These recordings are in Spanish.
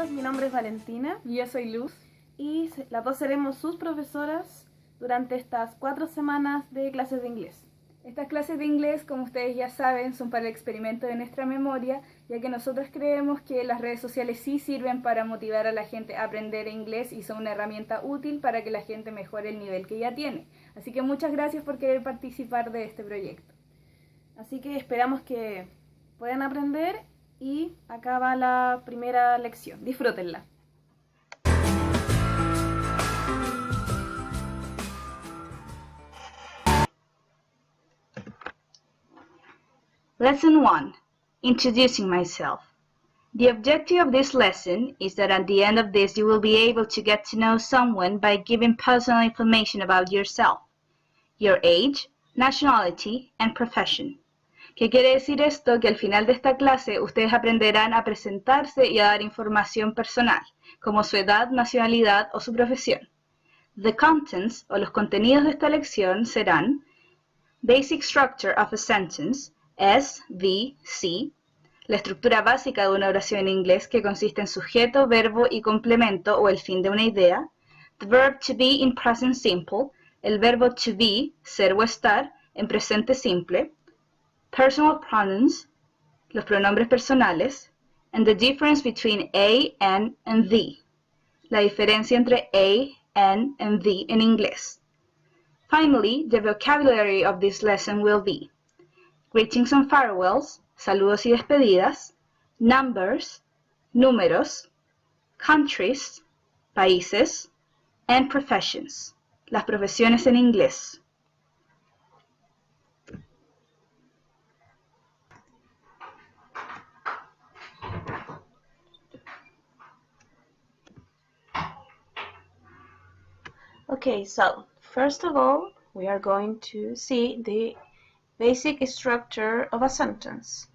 todos, mi nombre es Valentina. Y yo soy Luz. Y las dos seremos sus profesoras durante estas 4 semanas de clases de inglés. Estas clases de inglés, como ustedes ya saben, son para el experimento de nuestra memoria, ya que nosotros creemos que las redes sociales sí sirven para motivar a la gente a aprender inglés y son una herramienta útil para que la gente mejore el nivel que ya tiene. Así que muchas gracias por querer participar de este proyecto. Así que esperamos que puedan aprender y acá va la primera lección. Disfrútenla. Lesson 1. Introducing myself. The objective of this lesson is that at the end of this you will be able to get to know someone by giving personal information about yourself, your age, nationality, and profession. ¿Qué quiere decir esto? Que al final de esta clase ustedes aprenderán a presentarse y a dar información personal, como su edad, nacionalidad o su profesión. The contents, o los contenidos de esta lección, serán Basic Structure of a Sentence, SVC, la estructura básica de una oración en inglés que consiste en sujeto, verbo y complemento o el fin de una idea. The verb to be in present simple, el verbo to be, ser o estar, en presente simple. Personal pronouns, los pronombres personales. And the difference between a, an, and the, la diferencia entre a, an, and the en inglés. Finally, the vocabulary of this lesson will be greetings and farewells, saludos y despedidas, numbers, números, countries, países, and professions, las profesiones en inglés. Okay, so first of all, we are going to see the basic structure of a sentence.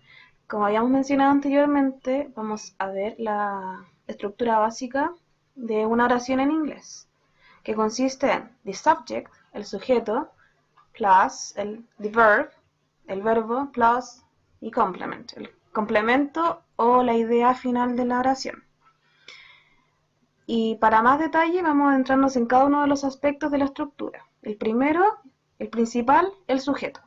Como habíamos mencionado anteriormente, vamos a ver la estructura básica de una oración en inglés, que consiste en the subject, el sujeto, plus the verb, el verbo, plus y complement, el complemento o la idea final de la oración. Y para más detalle vamos a adentrarnos en cada uno de los aspectos de la estructura. El primero, el principal, el sujeto.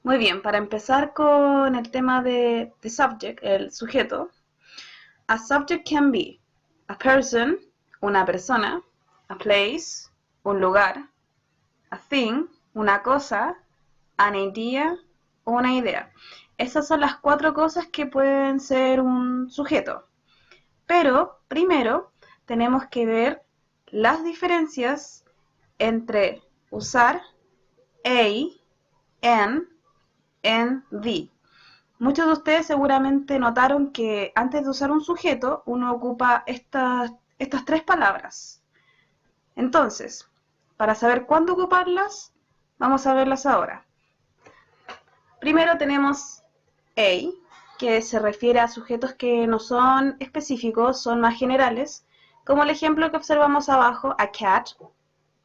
Muy bien, para empezar con el tema de the subject, el sujeto. A subject can be a person, una persona, a place, un lugar, a thing, una cosa, an idea, una idea. Esas son las 4 cosas que pueden ser un sujeto. Pero primero tenemos que ver las diferencias entre usar a, an, and the. Muchos de ustedes seguramente notaron que antes de usar un sujeto uno ocupa estas 3 palabras. Entonces, para saber cuándo ocuparlas, vamos a verlas ahora. Primero tenemos a, que se refiere a sujetos que no son específicos, son más generales, como el ejemplo que observamos abajo, a cat,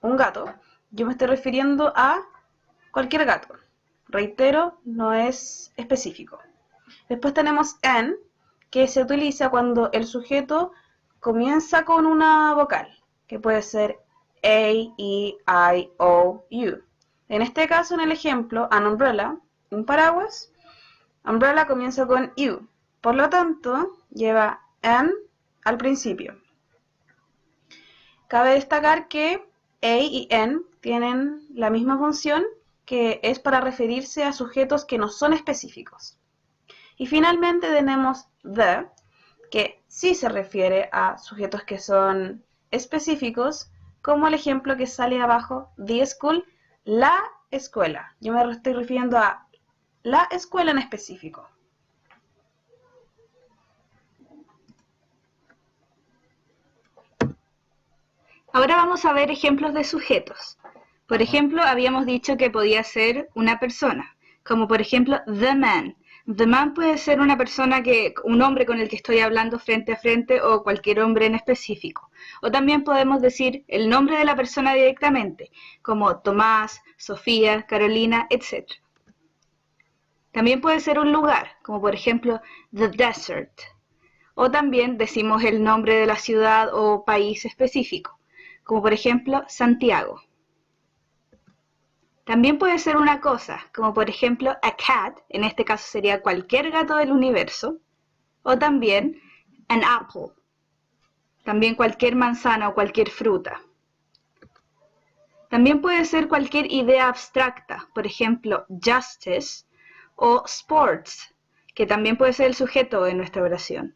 un gato. Yo me estoy refiriendo a cualquier gato. Reitero, no es específico. Después tenemos an, que se utiliza cuando el sujeto comienza con una vocal, que puede ser a, e, i, o, u. En este caso, en el ejemplo, an umbrella, un paraguas, umbrella comienza con u, por lo tanto, lleva an al principio. Cabe destacar que a y an tienen la misma función, que es para referirse a sujetos que no son específicos. Y finalmente tenemos the, que sí se refiere a sujetos que son específicos, como el ejemplo que sale abajo, the school, la escuela. Yo me estoy refiriendo a la escuela en específico. Ahora vamos a ver ejemplos de sujetos. Por ejemplo, habíamos dicho que podía ser una persona, como por ejemplo, the man. The man puede ser una persona un hombre con el que estoy hablando frente a frente o cualquier hombre en específico. O también podemos decir el nombre de la persona directamente, como Tomás, Sofía, Carolina, etc. También puede ser un lugar, como por ejemplo the desert. O también decimos el nombre de la ciudad o país específico, como por ejemplo Santiago. También puede ser una cosa, como por ejemplo a cat, en este caso sería cualquier gato del universo, o también an apple, también cualquier manzana o cualquier fruta. También puede ser cualquier idea abstracta, por ejemplo justice o sports, que también puede ser el sujeto de nuestra oración.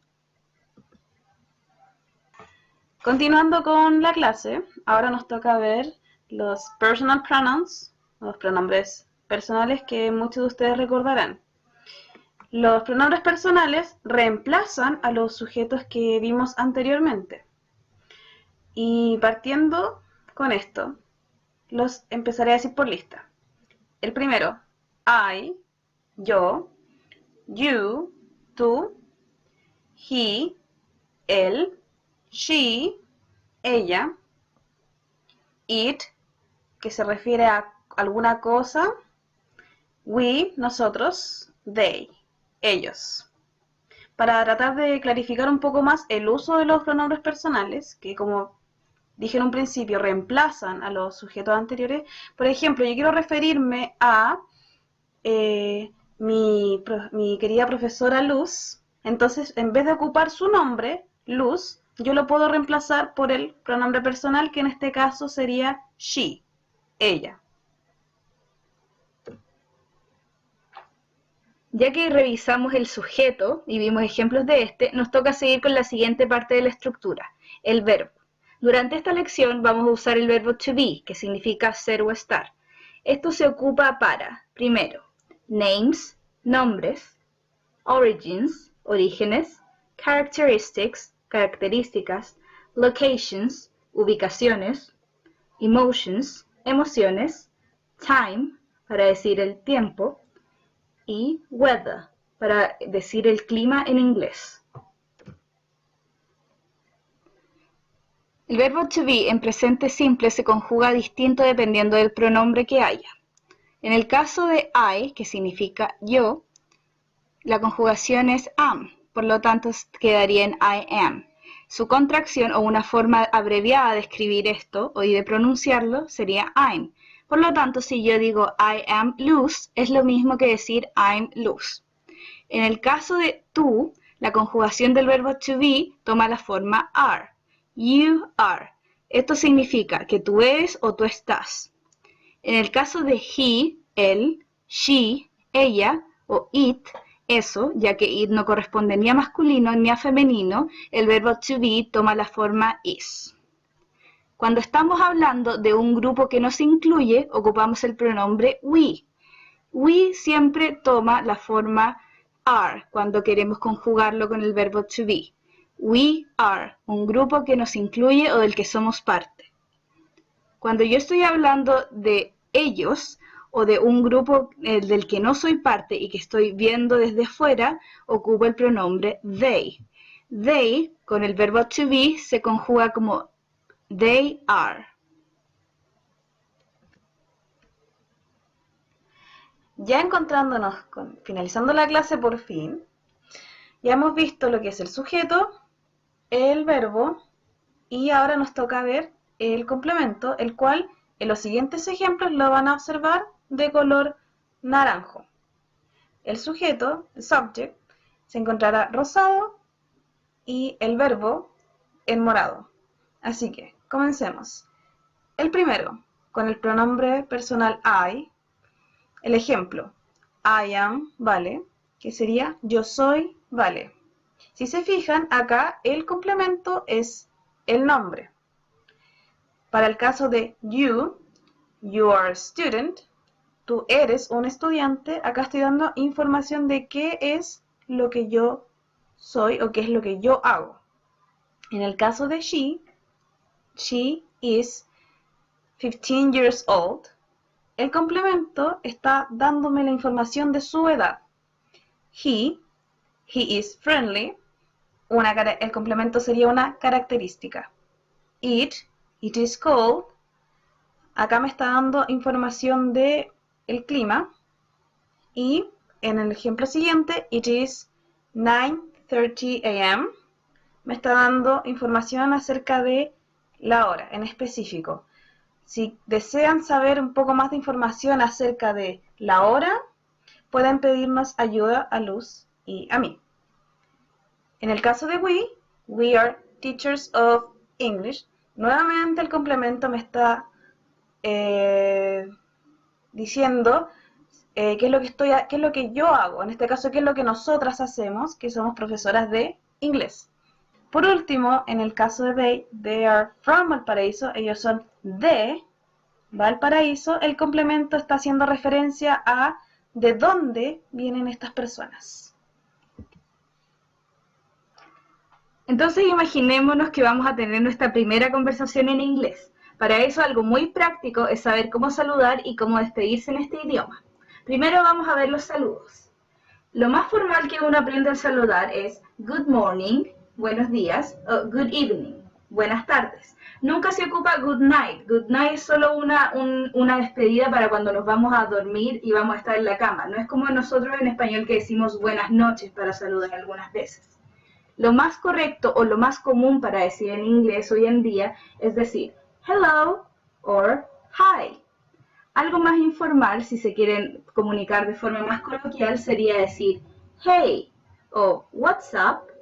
Continuando con la clase, ahora nos toca ver los personal pronouns, los pronombres personales que muchos de ustedes recordarán. Los pronombres personales reemplazan a los sujetos que vimos anteriormente. Y partiendo con esto, los empezaré a decir por lista. El primero, I, yo, you, tú, he, él, she, ella, it, que se refiere a alguna cosa, we, nosotros, they, ellos. Para tratar de clarificar un poco más el uso de los pronombres personales, que como dije en un principio reemplazan a los sujetos anteriores, por ejemplo, yo quiero referirme a mi querida profesora Luz, entonces en vez de ocupar su nombre, Luz, yo lo puedo reemplazar por el pronombre personal, que en este caso sería she, ella. Ya que revisamos el sujeto y vimos ejemplos de este, nos toca seguir con la siguiente parte de la estructura, el verbo. Durante esta lección vamos a usar el verbo to be, que significa ser o estar. Esto se ocupa para, primero, names, nombres, origins, orígenes, characteristics, características, locations, ubicaciones, emotions, emociones, time, para decir el tiempo, y weather, para decir el clima en inglés. El verbo to be en presente simple se conjuga distinto dependiendo del pronombre que haya. En el caso de I, que significa yo, la conjugación es am, por lo tanto quedaría en I am. Su contracción o una forma abreviada de escribir esto o de pronunciarlo sería I'm. Por lo tanto, si yo digo I am Luz, es lo mismo que decir I'm Luz. En el caso de tú, la conjugación del verbo to be toma la forma are. You are. Esto significa que tú eres o tú estás. En el caso de he, él, she, ella o it, eso, ya que it no corresponde ni a masculino ni a femenino, el verbo to be toma la forma is. Cuando estamos hablando de un grupo que nos incluye, ocupamos el pronombre we. We siempre toma la forma are cuando queremos conjugarlo con el verbo to be. We are, un grupo que nos incluye o del que somos parte. Cuando yo estoy hablando de ellos o de un grupo del que no soy parte y que estoy viendo desde fuera, ocupo el pronombre they. They, con el verbo to be, se conjuga como they are. Ya encontrándonos, finalizando la clase por fin, ya hemos visto lo que es el sujeto, el verbo, y ahora nos toca ver el complemento, el cual en los siguientes ejemplos lo van a observar de color naranjo. El sujeto, el subject, se encontrará rosado y el verbo en morado. Así que, comencemos. El primero, con el pronombre personal I, el ejemplo, I am, vale, que sería yo soy, vale. Si se fijan, acá el complemento es el nombre. Para el caso de you are a student, tú eres un estudiante, acá estoy dando información de qué es lo que yo soy o qué es lo que yo hago. En el caso de she is 15 years old, el complemento está dándome la información de su edad. He is friendly, el complemento sería una característica. It is cold, acá me está dando información de el clima. Y en el ejemplo siguiente, it is 9:30 a.m., me está dando información acerca de la hora en específico. Si desean saber un poco más de información acerca de la hora, pueden pedirnos ayuda a Luz y a mí. En el caso de we are teachers of English. Nuevamente el complemento me está diciendo qué es lo que yo hago. En este caso, qué es lo que nosotras hacemos, que somos profesoras de inglés. Por último, en el caso de they are from Valparaíso, ellos son de Valparaíso. El complemento está haciendo referencia a de dónde vienen estas personas. Entonces imaginémonos que vamos a tener nuestra primera conversación en inglés. Para eso algo muy práctico es saber cómo saludar y cómo despedirse en este idioma. Primero vamos a ver los saludos. Lo más formal que uno aprende al saludar es good morning, buenos días, o good evening, buenas tardes. Nunca se ocupa good night. Good night es solo una despedida para cuando nos vamos a dormir y vamos a estar en la cama. No es como nosotros en español que decimos buenas noches para saludar algunas veces. Lo más correcto o lo más común para decir en inglés hoy en día es decir hello or hi. Algo más informal, si se quieren comunicar de forma más coloquial, sería decir hey o what's up.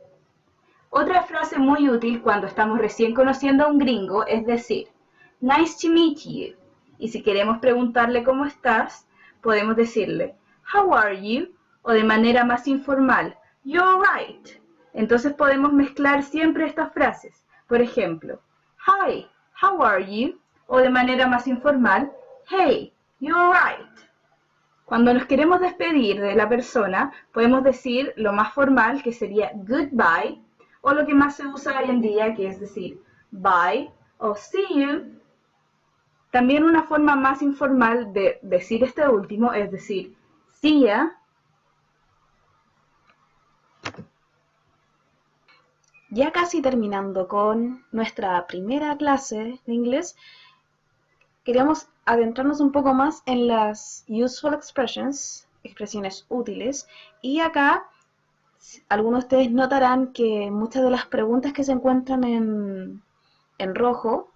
Otra frase muy útil cuando estamos recién conociendo a un gringo es decir nice to meet you. Y si queremos preguntarle cómo estás, podemos decirle how are you o de manera más informal you're right. Entonces podemos mezclar siempre estas frases. Por ejemplo, hi, how are you? O de manera más informal, hey, you're right. Cuando nos queremos despedir de la persona, podemos decir lo más formal, que sería goodbye, o lo que más se usa hoy en día, que es decir bye o see you. También una forma más informal de decir este último es decir see ya. Ya casi terminando con nuestra primera clase de inglés, queríamos adentrarnos un poco más en las useful expressions, expresiones útiles, y acá algunos de ustedes notarán que muchas de las preguntas que se encuentran en rojo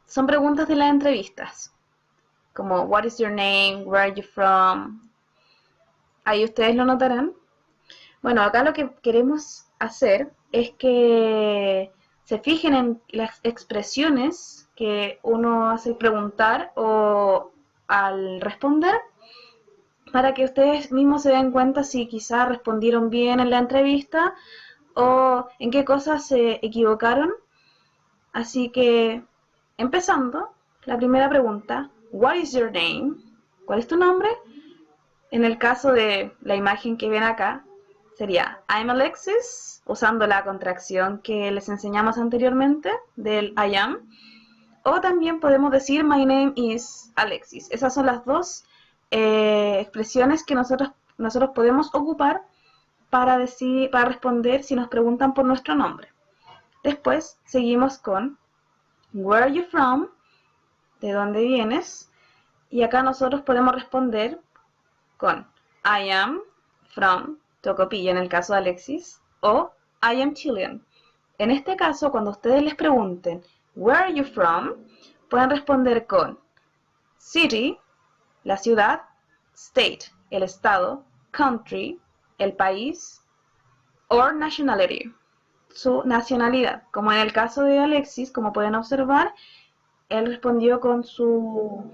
son preguntas de las entrevistas, como what is your name, where are you from, ahí ustedes lo notarán. Bueno, acá lo que queremos hacer es que se fijen en las expresiones que uno hace al preguntar o al responder, para que ustedes mismos se den cuenta si quizás respondieron bien en la entrevista o en qué cosas se equivocaron. Así que, empezando, la primera pregunta, what is your name? ¿Cuál es tu nombre? En el caso de la imagen que ven acá, sería I'm Alexis, usando la contracción que les enseñamos anteriormente del I am. O también podemos decir my name is Alexis. Esas son las dos expresiones que nosotros podemos ocupar para responder si nos preguntan por nuestro nombre. Después seguimos con where are you from? ¿De dónde vienes? Y acá nosotros podemos responder con I am from Tocopilla en el caso de Alexis, o I am Chilean. En este caso, cuando ustedes les pregunten where are you from, pueden responder con city, la ciudad, state, el estado, country, el país, or nationality, su nacionalidad. Como en el caso de Alexis, como pueden observar, él respondió con su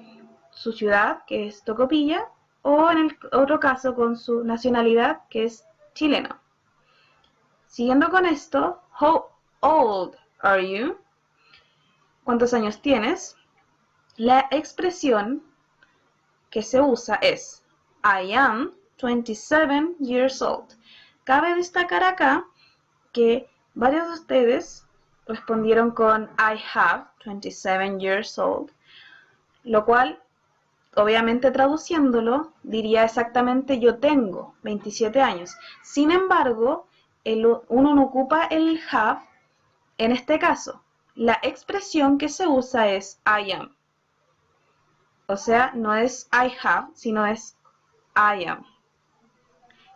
ciudad, que es Tocopilla, o en el otro caso con su nacionalidad, que es chileno. Siguiendo con esto, how old are you? ¿Cuántos años tienes? La expresión que se usa es I am 27 years old. Cabe destacar acá que varios de ustedes respondieron con I have 27 years old, lo cual obviamente traduciéndolo, diría exactamente yo tengo 27 años. Sin embargo, uno no ocupa el have en este caso. La expresión que se usa es I am. O sea, no es I have, sino es I am.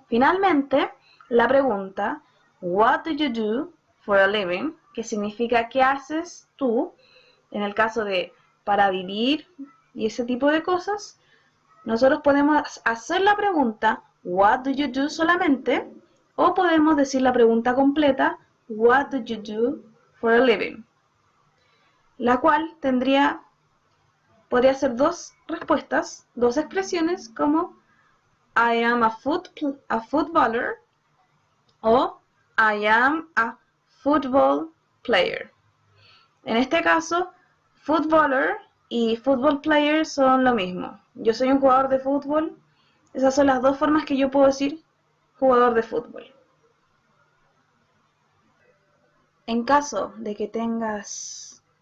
Finalmente, la pregunta What do you do for a living? Que significa ¿qué haces tú? En el caso de para vivir y ese tipo de cosas, nosotros podemos hacer la pregunta What do you do solamente, o podemos decir la pregunta completa What do you do for a living? La cual podría ser dos respuestas, dos expresiones como I am a footballer o I am a football player. En este caso, footballer y football player son lo mismo. Yo soy un jugador de fútbol. Esas son las dos formas que yo puedo decir jugador de fútbol. En caso de que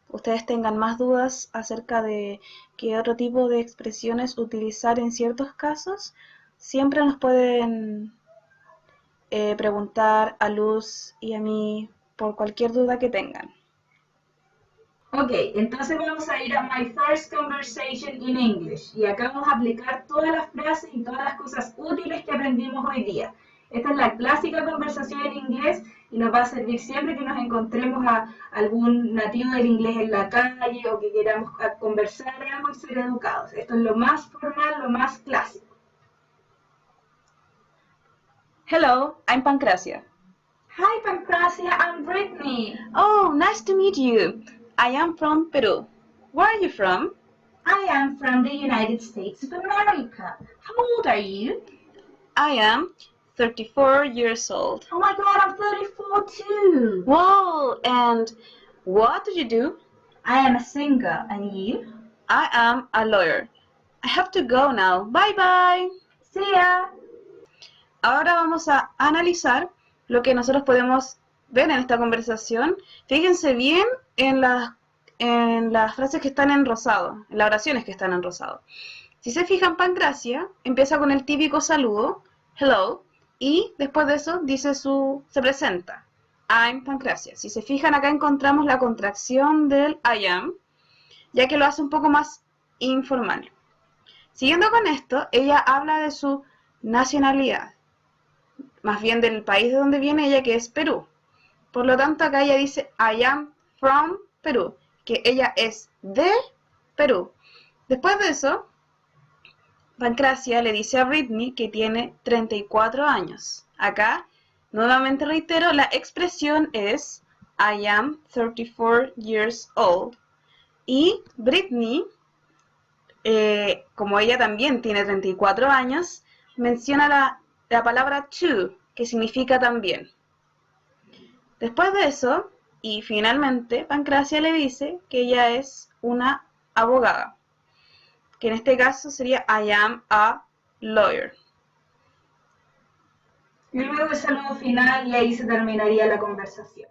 ustedes tengan más dudas acerca de qué otro tipo de expresiones utilizar en ciertos casos, siempre nos pueden preguntar a Luz y a mí por cualquier duda que tengan. Ok, entonces vamos a ir a My First Conversation in English y acá vamos a aplicar todas las frases y todas las cosas útiles que aprendimos hoy día. Esta es la clásica conversación en inglés y nos va a servir siempre que nos encontremos a algún nativo del inglés en la calle o que queramos conversar algo y ser educados. Esto es lo más formal, lo más clásico. Hello, I'm Pancracia. Hi Pancracia, I'm Brittany. Oh, nice to meet you. I am from Peru. Where are you from? I am from the United States of America. How old are you? I am 34 years old. Oh my god, I'm 34 too. Wow, and what do you do? I am a singer, and you? I am a lawyer. I have to go now. Bye bye. See ya. Ahora vamos a analizar lo que nosotros podemos ver en esta conversación. Fíjense bien en las frases que están en rosado, en las oraciones que están en rosado. Si se fijan, Pancracia empieza con el típico saludo, hello, y después de eso se presenta, I'm Pancracia. Si se fijan, acá encontramos la contracción del I am, ya que lo hace un poco más informal. Siguiendo con esto, ella habla de su nacionalidad, más bien del país de donde viene ella, que es Perú. Por lo tanto, acá ella dice I am from Perú, que ella es de Perú. Después de eso, Pancracia le dice a Brittany que tiene 34 años. Acá, nuevamente reitero, la expresión es I am 34 years old. Y Brittany, como ella también tiene 34 años, menciona la palabra to, que significa también. Después de eso, y finalmente, Pancracia le dice que ella es una abogada, que en este caso sería I am a lawyer. Y luego el saludo final y ahí se terminaría la conversación.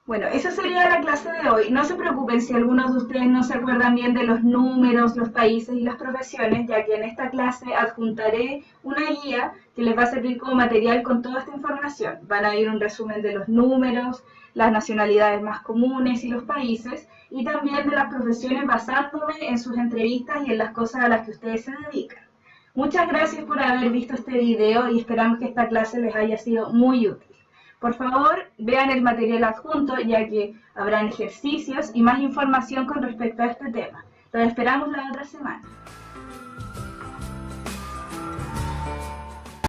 Bueno, esa sería la clase de hoy. No se preocupen si algunos de ustedes no se acuerdan bien de los números, los países y las profesiones, ya que en esta clase adjuntaré una guía que les va a servir como material con toda esta información. Van a ir un resumen de los números, las nacionalidades más comunes y los países, y también de las profesiones basándome en sus entrevistas y en las cosas a las que ustedes se dedican. Muchas gracias por haber visto este video y esperamos que esta clase les haya sido muy útil. Por favor, vean el material adjunto, ya que habrán ejercicios y más información con respecto a este tema. Los esperamos la otra semana.